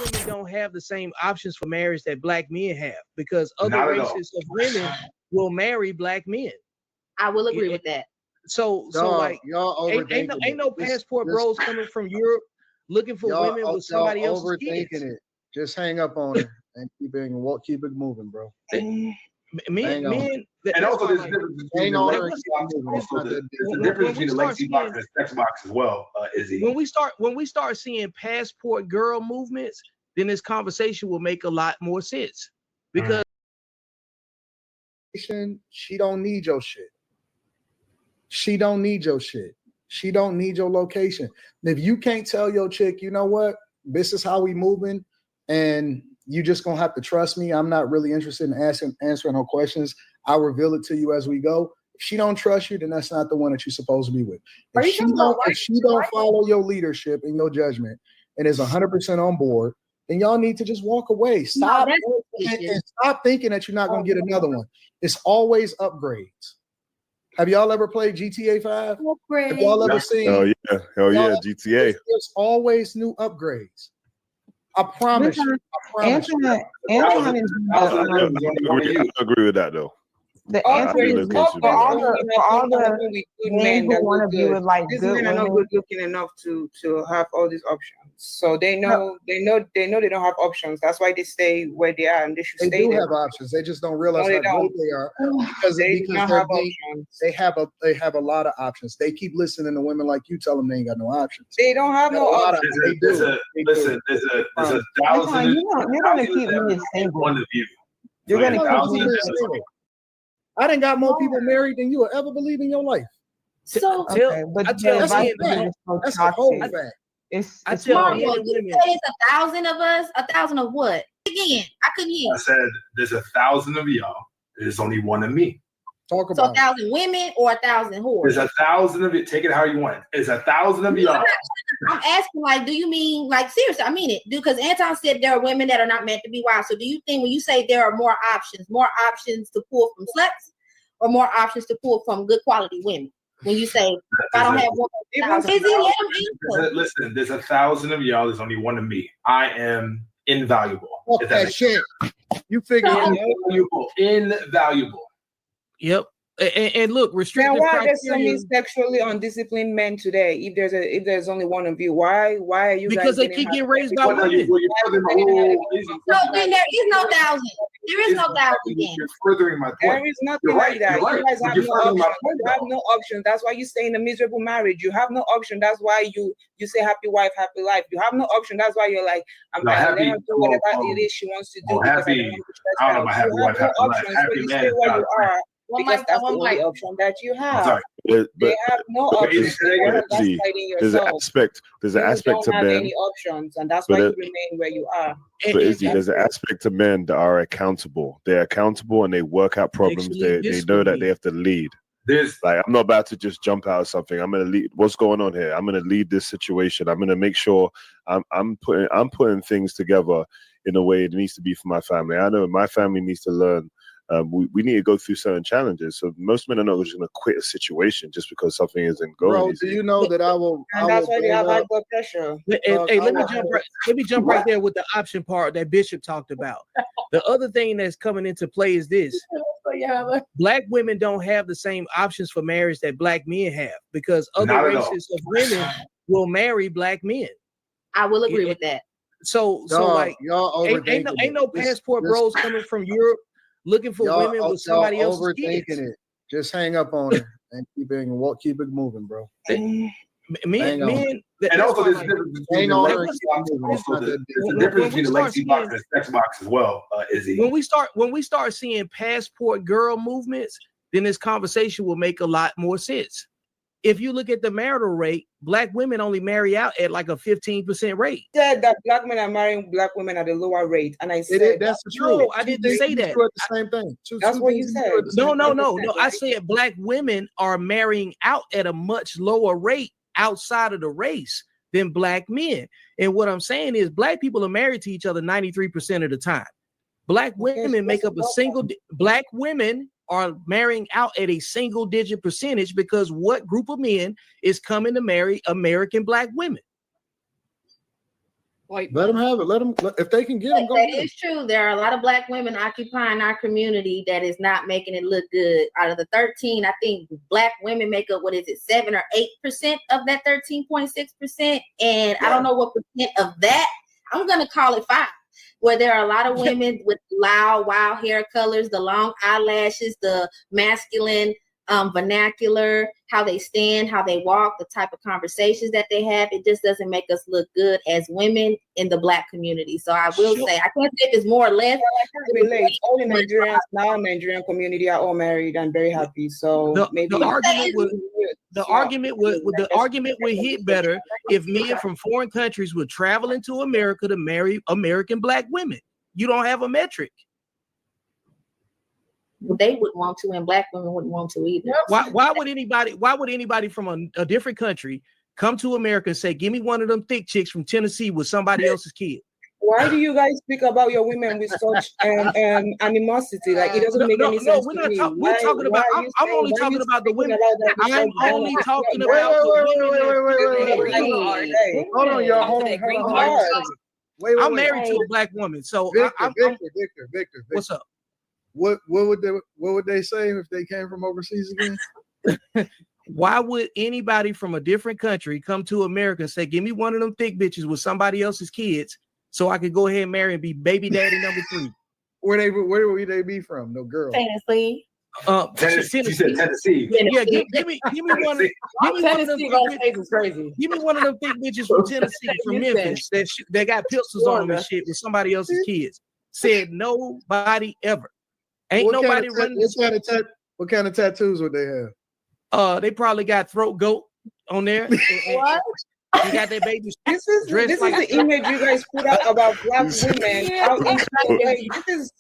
women don't have the same options for marriage that black men have because other races of women will marry black men. I will agree with that. So like y'all ain't no passport bros coming from Europe looking for women with somebody else's kids. Overthinking it. Just hang up on her and keep it moving, bro. Men, and also there's a difference between the legacy box and the sex box as well, Izzy. When we start seeing passport girl movements, then this conversation will make a lot more sense. Because she don't need your shit. She don't need your shit. She don't need your location. And if you can't tell your chick, you know what, this is how we moving, and you just gonna have to trust me. I'm not really interested in answering her questions. I'll reveal it to you as we go. If she don't trust you, then that's not the one that you're supposed to be with. If she don't follow your leadership and your judgment and is 100% on board, then y'all need to just walk away. Stop thinking that you're not gonna get another one. It's always upgrades. Have y'all ever played GTA 5? Have y'all ever seen? Hell yeah, GTA. There's always new upgrades. I promise you. Antoine I agree with that though. The answer is for all the men who want to be with like these good men are not women. good looking enough to have all these options. So they know they don't have options. That's why they stay where they are, and they should stay there. They do have options. They just don't realize how good they are because they have a lot of options. They keep listening to women like you tell them they ain't got no options. They don't have no options. There's a thousand. You're gonna keep me single. Point of view. You're gonna keep me single. I done got more people married than you will ever believe in your life. So, that's a whole fact. It's Mario, you say it's 1,000 of us. 1,000 of what? Again, I couldn't hear you. I said there's 1,000 of y'all. There's only one of me. Talk about 1,000 women or 1,000 whores? There's 1,000 of it. Take it how you want. It's 1,000 of y'all. I'm asking, like, do you mean, like, seriously? I mean it. Because Anton said there are women that are not meant to be wives. So do you think when you say there are more options to pull from sluts, or more options to pull from good quality women? When you say, if I don't have 1,000, listen, there's 1,000 of y'all. There's only one of me. I am invaluable. Fuck that shit. You figure invaluable. Yep. And look, restrictive why criteria. there's so many sexually undisciplined men today? If there's only one of you, why are you? Because they keep getting raised by women. So then there is no 1,000. There is no 1,000. You're furthering my point. There is nothing like that. You guys have no options. You have no options. That's why you stay in a miserable marriage. You have no option. That's why you say happy wife, happy life. You have no option. That's why you're like, I'm going to let her do whatever it is she wants to do. Happy. I don't know. Happy wife, happy life. Happy man. Stay where you are. Because that's the only option that you have. They have no options. There's an aspect to men. Any options, and that's why you remain where you are. But Izzy, there's an aspect to men that are accountable. They're accountable and they work out problems. They know that they have to lead. I'm not about to just jump out of something. I'm gonna lead. What's going on here? I'm gonna lead this situation. I'm gonna make sure I'm putting things together in a way it needs to be for my family. I know my family needs to learn. We need to go through certain challenges. So most men are not just going to quit a situation just because something isn't going. Bro, do you know that I will? And that's why they have high blood pressure. Hey, let me jump right there with the option part that Bishop talked about. The other thing that's coming into play is this: black women don't have the same options for marriage that black men have because other races of women will marry black men. I will agree with that. So like, ain't no passport bros coming from Europe looking for women with somebody else's kids. It. Just hang up on her and keep it moving, bro. Men, and also there's a difference between the legacy box and the sex box as well, Izzy. When we start seeing passport girl movements, then this conversation will make a lot more sense. If you look at the marital rate, black women only marry out at like a 15% rate. Said that black men are marrying black women at a lower rate, and I said that's true. No, I didn't say that. The same thing. That's what you said. No. I said black women are marrying out at a much lower rate outside of the race than black men. And what I'm saying is black people are married to each other 93% of the time. Black women make up black women are marrying out at a single digit percentage because what group of men is coming to marry American black women? Like, let them have it. Let them, if they can get them, go. That is true. There are a lot of Black women occupying our community that is not making it look good. Out of the 13, I think Black women make up, 7 or 8% of that 13.6%. And I don't know what percent of that. I'm gonna call it 5. Where there are a lot of women with loud, wild hair colors, the long eyelashes, the masculine vernacular, how they stand, how they walk, the type of conversations that they have. It just doesn't make us look good as women in the Black community. So I will say, I can't say if it's more or less. All the Nigerians now, Nigerian community are all married and very happy. So maybe the argument would hit better if men from foreign countries would travel into America to marry American Black women. You don't have a metric. They wouldn't want to, and Black women wouldn't want to either. Why would anybody from a different country come to America and say, give me one of them thick chicks from Tennessee with somebody else's kid? Why do you guys speak about your women with such animosity? Like, it doesn't make any sense. We're talking about. I'm only talking about the women. I'm only talking about the women. Hold on, y'all. Hold on. Wait. I'm married to a Black woman, so Victor. What's up? What would they say if they came from overseas again? Why would anybody from a different country come to America and say, give me one of them thick bitches with somebody else's kids so I could go ahead and marry and be baby daddy number 3? Where would they be from? No girl. Tennessee. Tennessee. She said Tennessee. Yeah, give me one of them. Crazy. Give me one of them thick bitches from Tennessee, from Memphis, that got pistols on them and shit with somebody else's kids. Said nobody ever. Ain't what nobody running. What kind of tattoos would they have? They probably got throat goat on there. What? You got that baby. This is the image you guys put out about Black women. This is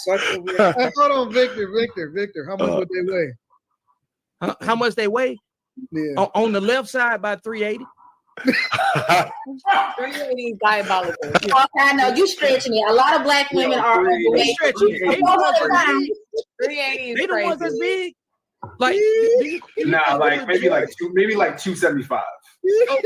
such a weird. Hold on, Victor. How much would they weigh? How much they weigh? Yeah. On the left side, about 380. 380 is diabolical. Okay, I know you stretching it. A lot of Black women are overweight. Stretching it. 380 is they the ones that's big. Like like maybe like 275.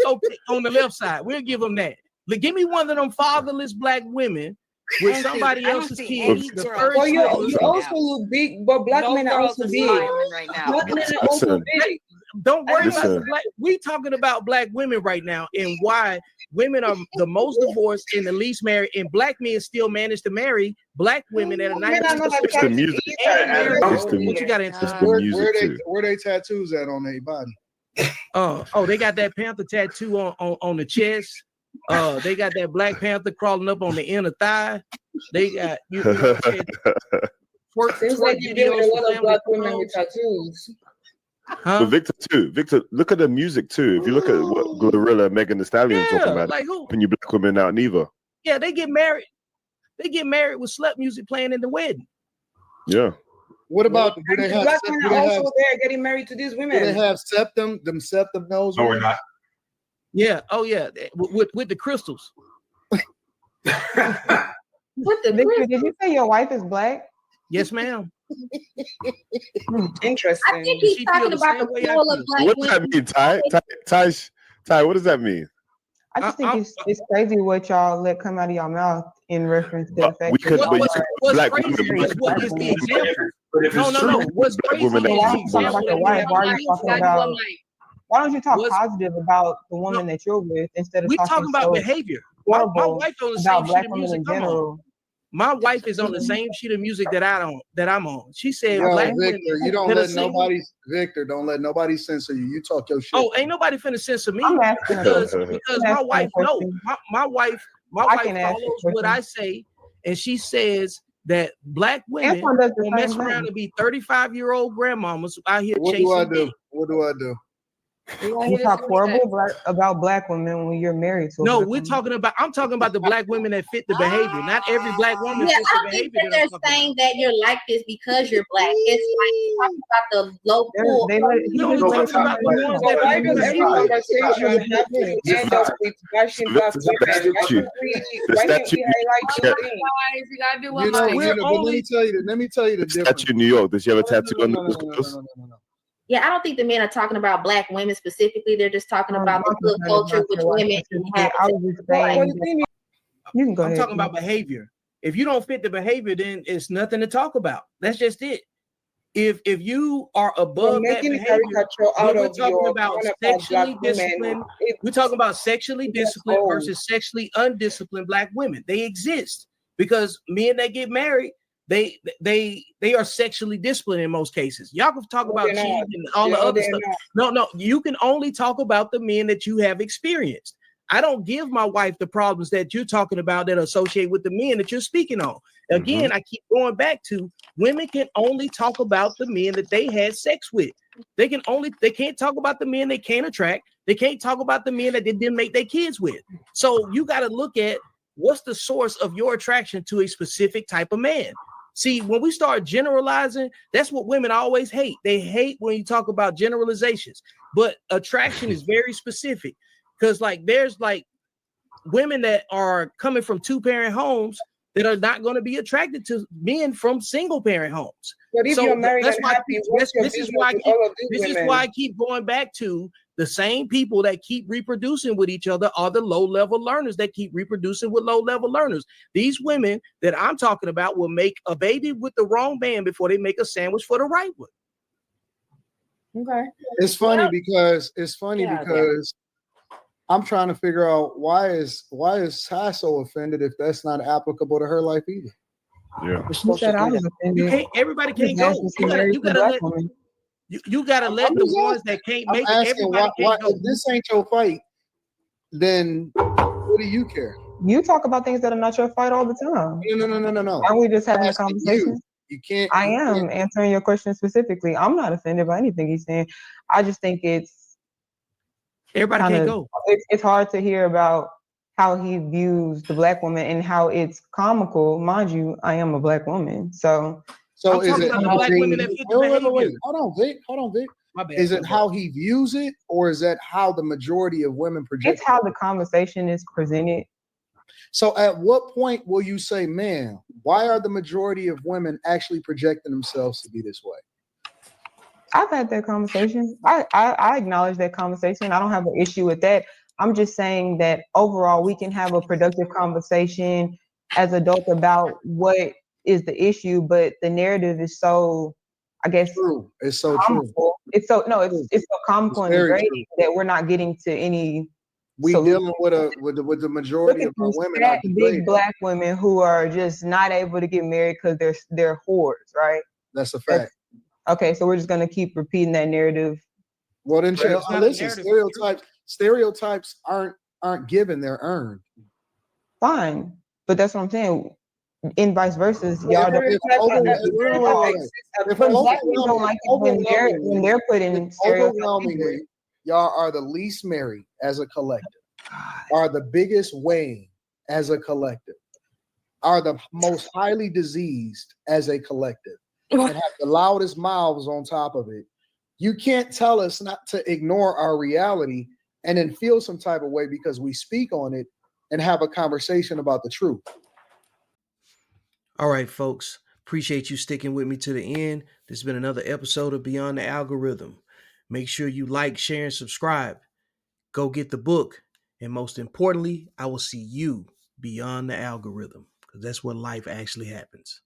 Okay, on the left side, we'll give them that. But give me one of them fatherless Black women with somebody else's kids. You also look big, but Black men are also big. Right now. Black men are also big. Don't worry about the Black. We talking about Black women right now and why women are the most divorced and the least married, and Black men still manage to marry Black women at a 90%. It's the music. What you got to answer? Where they tattoos at on their body? They got that Panther tattoo on the chest. They got that Black Panther crawling up on the inner thigh. They got Seems like you deal with a lot of Black women with tattoos. But Victor, look at the music too. If you look at what Glorilla, Megan Thee Stallion talking about, like who? When you Black women out neither. Yeah, they get married. They get married with slut music playing in the wedding. Yeah. What about do they have? Black men are also there getting married to these women. Do they have septum? Them septum nose? No, we're not. Yeah. Oh yeah. With the crystals. Victor, did you say your wife is Black? Yes, ma'am. Interesting. I think he's talking about the pool of Black What does that mean, Ty? What does that mean? I just think it's crazy what y'all let come out of your mouth in reference to the fact what's crazy is what is the example. No. What's crazy is why don't you talk positive about the woman that you're with instead of talking about behavior? My wife on the same sheet of music in general. My wife is on the same sheet of music that I'm on. She said, Black Victor, you don't let nobody, Victor, don't let nobody censor you. You talk your shit. Oh, ain't nobody finna censor me because my wife, my wife follows what I say, and she says that Black women will mess around and be 35-year-old grandmamas out here chasing. What do I do? You talk horrible about Black women when you're married to. No, I'm talking about the Black women that fit the behavior. Not every Black woman fits the behavior. That they're saying that you're like this because you're Black. It's like talking about the low pool. We're talking about the ones that why does every conversation have to end up with bashing Black women? Why can't we highlight let me tell you the difference. Statue in New York. Does she have a tattoo on No. Yeah, I don't think the men are talking about Black women specifically. They're just talking about the hood culture, which women have. I was just saying. You can go ahead. I'm talking about behavior. If you don't fit the behavior, then it's nothing to talk about. That's just it. If you are above that behavior, we're talking about sexually disciplined. We're talking about sexually disciplined versus sexually undisciplined black women. They exist because men that get married, they are sexually disciplined in most cases. Y'all can talk about cheating and all the other stuff. No, you can only talk about the men that you have experienced. I don't give my wife the problems that you're talking about that associate with the men that you're speaking on. Again, I keep going back to women can only talk about the men that they had sex with. They can't talk about the men they can't attract. They can't talk about the men that they didn't make their kids with. So you got to look at what's the source of your attraction to a specific type of man. See, when we start generalizing, that's what women always hate. They hate when you talk about generalizations, but attraction is very specific. Because there's women that are coming from 2-parent homes that are not going to be attracted to men from single-parent homes. But if you're married and happy, this is why I keep going back to the same people that keep reproducing with each other are the low-level learners that keep reproducing with low-level learners. These women that I'm talking about will make a baby with the wrong man before they make a sandwich for the right one. Okay. It's funny because I'm trying to figure out why is Ty so offended if that's not applicable to her life either. Yeah. You said I was offended. Everybody can't go. You gotta let the ones that can't make it. Everybody can't go. If this ain't your fight, then what do you care? You talk about things that are not your fight all the time. No. Aren't we just having a conversation? You can't. I am answering your question specifically. I'm not offended by anything he's saying. I just think everybody can't go. It's hard to hear about how he views the black woman and how it's comical. Mind you, I am a black woman. So is it how black women that fit the behavior? Hold on, Vic. My bad. Is it how he views it, or is that how the majority of women project? It's how the conversation is presented. So at what point will you say, man, why are the majority of women actually projecting themselves to be this way? I've had that conversation. I acknowledge that conversation. I don't have an issue with that. I'm just saying that overall, we can have a productive conversation as adults about what is the issue, but the narrative is so, I guess, true. It's so comical. True. It's so comical and degrading that we're not getting to any. We dealing with the majority of our women are big black women who are just not able to get married because they're whores, right? That's a fact. Okay, so we're just gonna keep repeating that narrative. Well, then listen, stereotypes aren't given; they're earned. Fine, but that's what I'm saying. In vice versa, y'all don't like it when they're put in overwhelmingly. Y'all are the least married as a collective, are the biggest weighing as a collective, are the most highly diseased as a collective, and have the loudest mouths on top of it. You can't tell us not to ignore our reality and then feel some type of way because we speak on it and have a conversation about the truth. All right, folks. Appreciate you sticking with me to the end. This has been another episode of Beyond the Algorithm. Make sure you like, share, and subscribe. Go get the book. And most importantly, I will see you beyond the algorithm because that's where life actually happens.